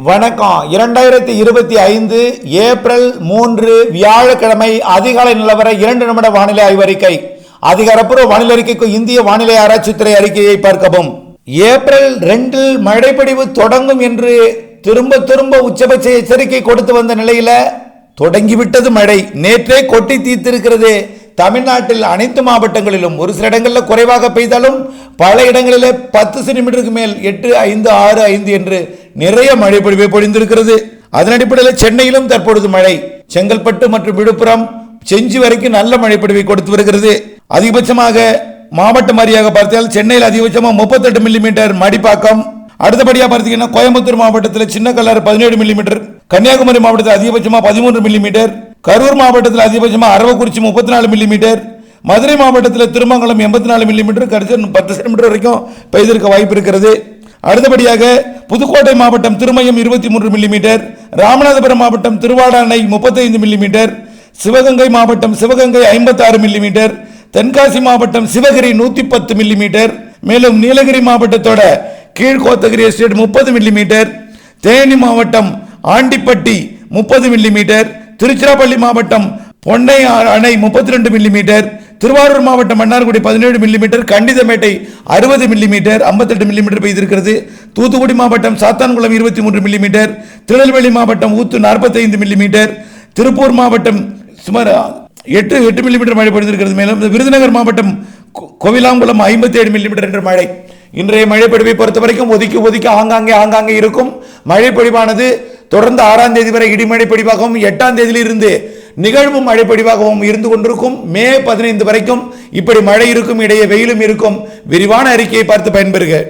வணக்கம். 2025 ஏப்ரல் 3 வியாழக்கிழமை அதிகாலை நிலவர 2 நிமிட வானிலை ஆய்வறிக்கை. அதிகாரப்பூர்வ வானிலை அறிக்கைக்கு இந்திய வானிலை ஆராய்ச்சித்துறை அறிக்கையை பார்க்கவும். ஏப்ரல் 2 மழைப்பொழிவு தொடங்கும் என்று திரும்ப உச்சபட்ச எச்சரிக்கை கொடுத்து வந்த நிலையில தொடங்கிவிட்டது மழை. நேற்றே கொட்டி தீர்த்திருக்கிறது. தமிழ்நாட்டில் அனைத்து மாவட்டங்களிலும் ஒரு சில இடங்களில் குறைவாக பெய்தாலும் பல இடங்களிலே 10 சென்டிமீட்டருக்கு மேல் 8, 5, 6, 5 என்று நிறைய மழை பொழிவை பொழிந்திருக்கிறது. அதன் அடிப்படையில் சென்னையிலும் தற்பொழுது மழை, செங்கல்பட்டு மற்றும் விழுப்புரம், செஞ்சி வரைக்கும் நல்ல மழை பொழிவை கொடுத்து வருகிறது. அதிகபட்சமாக மாவட்டம் வாரியாக பார்த்தால் சென்னையில் அதிகபட்சமாக 38 மில்லிமீட்டர் மடிப்பாக்கம். அடுத்தபடியாக பார்த்தீங்கன்னா கோயம்புத்தூர் மாவட்டத்தில் சின்ன கல்லாறு 17 மில்லிமீட்டர், கன்னியாகுமரி மாவட்டத்தில் அதிகபட்சமாக 13 மில்லிமீட்டர், கரூர் மாவட்டத்தில் அதிகபட்சமாக அரவக்குறிச்சி 34 மில்லிமீட்டர், மதுரை மாவட்டத்தில் திருமங்கலம் 84 மில்லிமீட்டர், கரிசல் 10 சென்டிமீட்டர் வரைக்கும் பெய்திருக்க வாய்ப்பு இருக்கிறது. அடுத்தபடியாக புதுக்கோட்டை மாவட்டம் திருமயம் 23 மில்லிமீட்டர், ராமநாதபுரம் மாவட்டம் திருவாடானை 35 மில்லிமீட்டர், சிவகங்கை மாவட்டம் சிவகங்கை 56 மில்லிமீட்டர், தென்காசி மாவட்டம் சிவகிரி 110 மில்லிமீட்டர், மேலும் நீலகிரி மாவட்டத்தோட கீழ்கோத்தகிரி எஸ்டேட் 30 மில்லிமீட்டர், தேனி மாவட்டம் ஆண்டிப்பட்டி 30 மில்லிமீட்டர், திருச்சிராப்பள்ளி மாவட்டம் பொன்னை அணை 32 மில்லிமீட்டர், திருவாரூர் மாவட்டம் மன்னார்குடி 17 மில்லிமீட்டர், கண்டிதமேட்டை 60 மில்லிமீட்டர் 58 மில்லிமீட்டர் பெய்திருக்கிறது. தூத்துக்குடி மாவட்டம் சாத்தான்குளம் 23 மில்லிமீட்டர், திருநெல்வேலி மாவட்டம் ஊத்து 45 மில்லிமீட்டர், திருப்பூர் மாவட்டம் சுமார் 8 மில்லிமீட்டர் மழை பொழிந்திருக்கிறது. மேலும் விருதுநகர் மாவட்டம் கோவிலாங்குளம் 57 மில்லிமீட்டர் என்ற மழை. இன்றைய மழை பொழிவை பொறுத்த வரைக்கும் ஒதுக்கி ஆங்காங்கே இருக்கும். மழை பொழிவானது தொடர்ந்து 6ஆம் தேதி வரை இடிமழை பொழிவாகவும் 8ஆம் தேதியிலிருந்து நிகழ்வு மழை பொழிவாகவும் இருந்து கொண்டிருக்கும். மே 15 வரைக்கும் இப்படி மழை இருக்கும், இடையே வெயிலும் இருக்கும். விரிவான அறிக்கையை பார்த்து பயன்பெறுக.